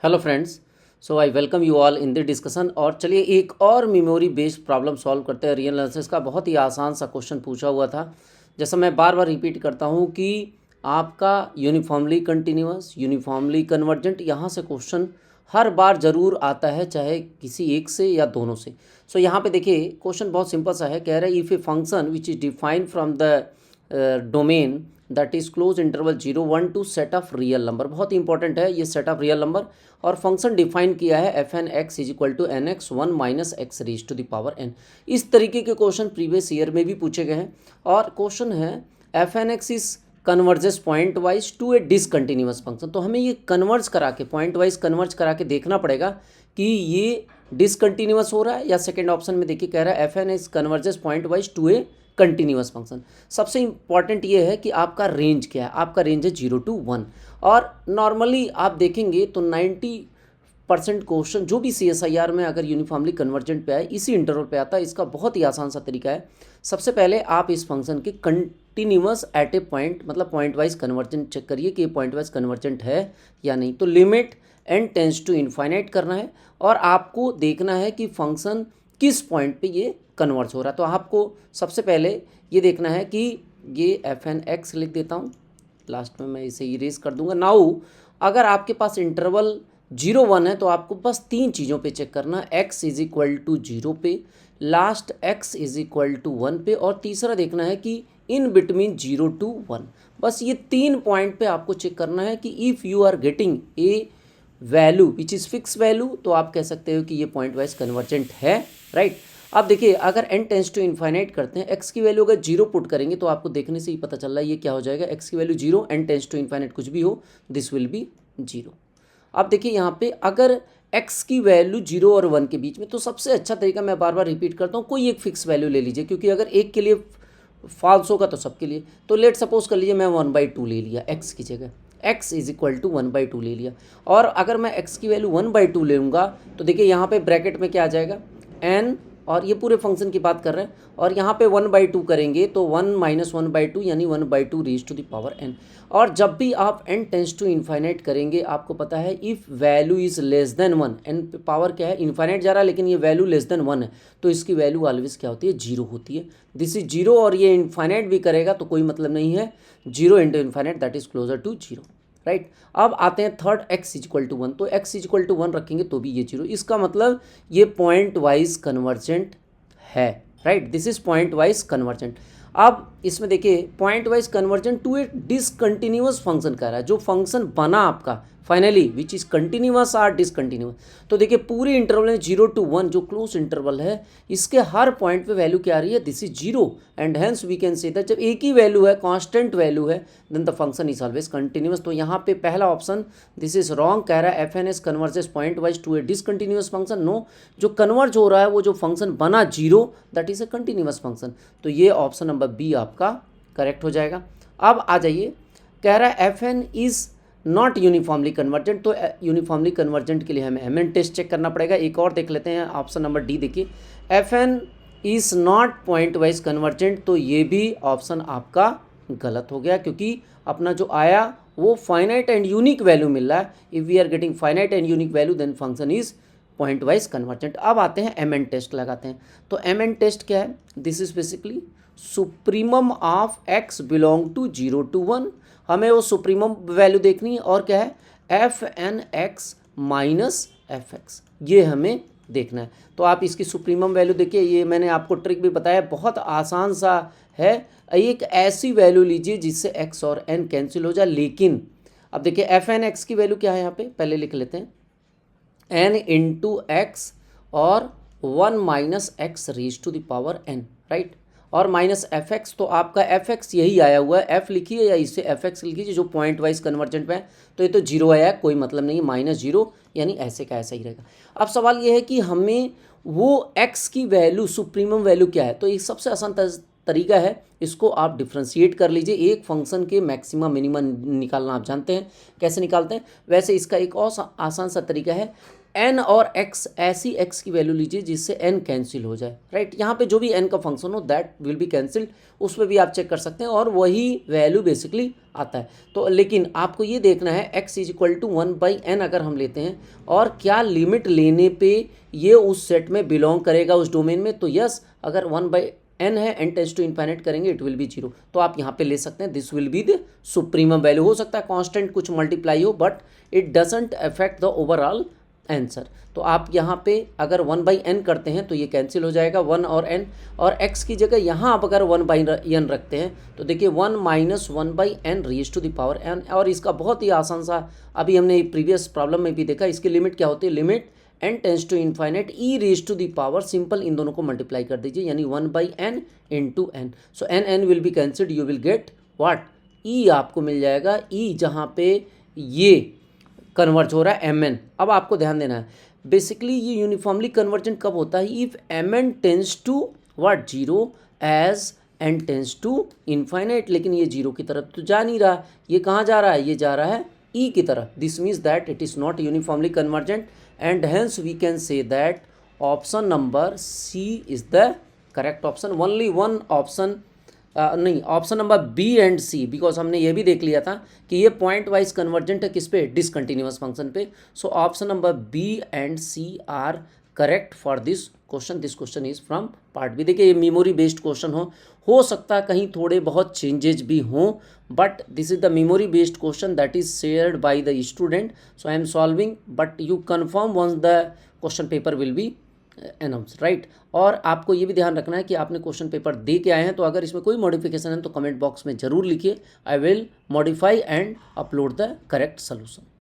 Hello friends. So I welcome you all in the discussion. और चलिए एक और मेमोरी बेस्ड प्रॉब्लम सॉल्व करते हैं। रियल एनालिसिस का बहुत ही आसान सा क्वेश्चन पूछा हुआ था। जैसा मैं बार बार रिपीट करता हूँ कि आपका यूनिफॉर्मली कंटिन्यूअस, यूनिफॉर्मली कन्वर्जेंट, यहाँ से क्वेश्चन हर बार ज़रूर आता है, चाहे किसी एक से या दोनों से। सो यहाँ पे देखिए क्वेश्चन बहुत सिंपल सा है। कह रहा है if a function which is defined from the domain that is close interval 0 1 to set of real number. बहुत ही इंपॉर्टेंट है ये सेट ऑफ रियल नंबर। और फंक्शन डिफाइन किया है f n x is equal to n x 1 minus x raise to the power n. इस तरीके के क्वेश्चन प्रीवियस ईयर में भी पूछे गए हैं। और क्वेश्चन है f n x is converges point wise to a discontinuous function. तो हमें ये कन्वर्ज करा के, पॉइंट वाइज कन्वर्ज करा के देखना पड़ेगा कि ये डिसकंटिन्यूअस हो रहा है या सेकेंड ऑप्शन में देखिए कह रहा है f n x converges point wise to a continuous function. सबसे इंपॉर्टेंट ये है कि आपका रेंज क्या है। आपका रेंज है 0 to 1। और नॉर्मली आप देखेंगे तो 90% क्वेश्चन जो भी CSIR में अगर यूनिफॉर्मली कन्वर्जेंट पे आए इसी इंटरवल पे आता है। इसका बहुत ही आसान सा तरीका है। सबसे पहले आप इस फंक्शन के कंटिन्यूअस एट ए पॉइंट, मतलब पॉइंट वाइज कन्वर्जेंट चेक करिए कि ये पॉइंट वाइज कन्वर्जेंट है या नहीं। तो limit n tends to infinite करना है और आपको देखना है कि फंक्शन किस पॉइंट पे ये कन्वर्ज हो रहा है। तो आपको सबसे पहले ये देखना है कि ये एफ एन एक्स लिख देता हूँ, लास्ट में मैं इसे इरेज कर दूंगा। नाउ अगर आपके पास इंटरवल 0 1 है तो आपको बस तीन चीज़ों पे चेक करना है। एक्स इज इक्वल टू 0 पे, last x is equal to 1 पे, और तीसरा देखना है कि इन बिटवीन 0 to 1। बस ये तीन पॉइंट पे आपको चेक करना है कि if you are getting a value which is fix value तो आप कह सकते हो कि ये पॉइंट वाइज कन्वर्जेंट है, राइट। अब देखिए अगर n टेंस टू इन्फाइनाइट करते हैं, x की वैल्यू अगर 0 पुट करेंगे तो आपको देखने से ही पता चल रहा है ये क्या हो जाएगा। x की value 0, n tends to infinite कुछ भी हो, दिस विल बी 0। अब देखिए यहाँ पे अगर x की वैल्यू 0 और 1 के बीच में, तो सबसे अच्छा तरीका मैं बार बार रिपीट करता हूँ, कोई एक फिक्स वैल्यू ले लीजिए, क्योंकि अगर एक के लिए फॉल्स होगा तो सबके लिए। तो लेट सपोज कर लीजिए मैं 1/2 ले लिया x की जगह, x इज इक्वल टू 1/2 ले लिया। और अगर मैं x की वैल्यू 1/2 ले लूँगा तो देखिए यहाँ पे ब्रैकेट में क्या आ जाएगा n, और ये पूरे फंक्शन की बात कर रहे हैं, और यहाँ पे 1/2 करेंगे तो 1 माइनस 1/2 यानी 1/2 raise to the power n। और जब भी आप n टेंस टू इन्फाइनाइट करेंगे आपको पता है if value is less than 1, n पे पावर क्या है, इन्फाइनाइट जा रहा है लेकिन ये वैल्यू लेस देन 1 है, तो इसकी वैल्यू ऑलवेज क्या होती है, 0 होती है। दिस इज 0, और ये इन्फाइनाइट भी करेगा तो कोई मतलब नहीं है। 0 into infinite that is closer to 0, right. अब आते हैं third, x is equal to 1। तो x इज इक्वल टू 1 रखेंगे तो भी ये 0। इसका मतलब ये पॉइंट वाइज कन्वर्जेंट है, right. This is point wise convergent. अब इसमें देखिए point wise convergent to a discontinuous function कह रहा है। जो फंक्शन बना आपका फाइनली विच इज कंटिन्यूअस और डिसकंटिन्यूअस। तो देखिए पूरे इंटरवल में 0 to 1 जो क्लोज इंटरवल है, इसके हर पॉइंट पे वैल्यू क्या आ रही है, this is 0। And hence we can say that जब एक ही वैल्यू है, कांस्टेंट वैल्यू है, then the function is always continuous. तो यहाँ पे पहला ऑप्शन दिस इज रॉन्ग, कह रहा है f n s converges point wise to a discontinuous function. No, जो कन्वर्ज हो रहा है वो जो फंक्शन बना 0 that is a continuous function. तो ये ऑप्शन नंबर बी आपका करेक्ट हो जाएगा। अब आ जाइए, कह रहा है f n is not uniformly convergent. तो यूनिफॉर्मली कन्वर्जेंट के लिए हमें एम एन टेस्ट चेक करना पड़ेगा। एक और देख लेते हैं, ऑप्शन नंबर डी देखिए, f n is not point wise convergent. तो ये भी ऑप्शन आपका गलत हो गया, क्योंकि अपना जो आया वो फाइनाइट एंड यूनिक वैल्यू मिल रहा है। If we are getting finite and unique value then function is point wise convergent. अब आते हैं एम एन टेस्ट लगाते हैं। तो एम एन टेस्ट क्या है, this is basically supremum of x belong to 0 to 1। हमें वो सुप्रीमम वैल्यू देखनी है, और क्या है, f n x minus f x, ये हमें देखना है। तो आप इसकी सुप्रीमम वैल्यू देखिए, ये मैंने आपको ट्रिक भी बताया, बहुत आसान सा है। एक ऐसी वैल्यू लीजिए जिससे एक्स और एन कैंसिल हो जाए। लेकिन अब देखिए एफ एन एक्स की वैल्यू क्या है, यहाँ पे पहले लिख लेते हैं, एन इंटू एक्स और 1 minus x raise to the power n, right. और माइनस एफ एक्स, तो आपका एफ एक्स यही आया हुआ है, एफ लिखिए या इसे एफ एक्स लिखिए जो पॉइंट वाइज कन्वर्जेंट में है। तो ये तो 0 आया है, कोई मतलब नहीं, -0 यानी ऐसे का ऐसा ही रहेगा। अब सवाल ये है कि हमें वो x की वैल्यू, सुप्रीमम वैल्यू क्या है। तो एक सबसे आसान तरीका है, इसको आप डिफ्रेंशिएट कर लीजिए। एक फंक्शन के मैक्सिमम मिनिमम निकालना आप जानते हैं कैसे निकालते हैं, वैसे इसका एक और आसान सा तरीका है, n और x, ऐसी x की वैल्यू लीजिए जिससे n कैंसिल हो जाए, राइट। यहाँ पे जो भी n का फंक्शन हो दैट विल बी कैंसिल्ड, उस पर भी आप चेक कर सकते हैं और वही वैल्यू बेसिकली आता है। तो लेकिन आपको ये देखना है x is equal to 1/n अगर हम लेते हैं और क्या लिमिट लेने पे ये उस सेट में बिलोंग करेगा, उस डोमेन में, तो यस, अगर 1/n है, n टेंस टू इन्फाइनाइट करेंगे इट विल बी 0, तो आप यहाँ पे ले सकते हैं this will be the supremum value. हो सकता है कांस्टेंट कुछ मल्टीप्लाई हो but it doesn't affect the overall answer. तो आप यहाँ पे अगर 1/n करते हैं तो ये कैंसिल हो जाएगा 1 और n, और x की जगह यहाँ आप अगर 1/n रखते हैं तो देखिए 1 minus 1/n raise to the power n, और इसका बहुत ही आसान सा अभी हमने प्रीवियस प्रॉब्लम में भी देखा, इसकी लिमिट क्या होती है, limit n tends to infinite e raise to the power, simple इन दोनों को मल्टीप्लाई कर दीजिए यानी 1/n into n, so n will be cancelled, you will get what, e आपको मिल जाएगा, e जहाँ पे ये कन्वर्ज हो रहा है mn। अब आपको ध्यान देना है बेसिकली ये यूनिफॉर्मली कन्वर्जेंट कब होता है, if mn tends to what 0 as n tends to infinite, लेकिन ये 0 की तरफ तो जा नहीं रहा, ये कहाँ जा रहा है, ये जा रहा है e की तरफ, this means that it is not uniformly convergent and hence we can say that option number C is the correct option. Only one option नहीं, option number B and C, because हमने ये भी देख लिया था कि ये पॉइंट वाइज कन्वर्जेंट है किस पे, डिसकंटिन्यूअस फंक्शन पे। So option number B and C are correct for this question. This question is from part B. देखिए ये मेमोरी बेस्ड क्वेश्चन हो सकता है कहीं थोड़े बहुत चेंजेज भी हों, but this is the memory based question that is shared by the student, so I am solving, but you confirm once the question paper will be announce, right. और आपको ये भी ध्यान रखना है कि आपने क्वेश्चन पेपर दे के आए हैं, तो अगर इसमें कोई मॉडिफिकेशन है तो कमेंट बॉक्स में जरूर लिखिए, I will modify and upload the correct solution.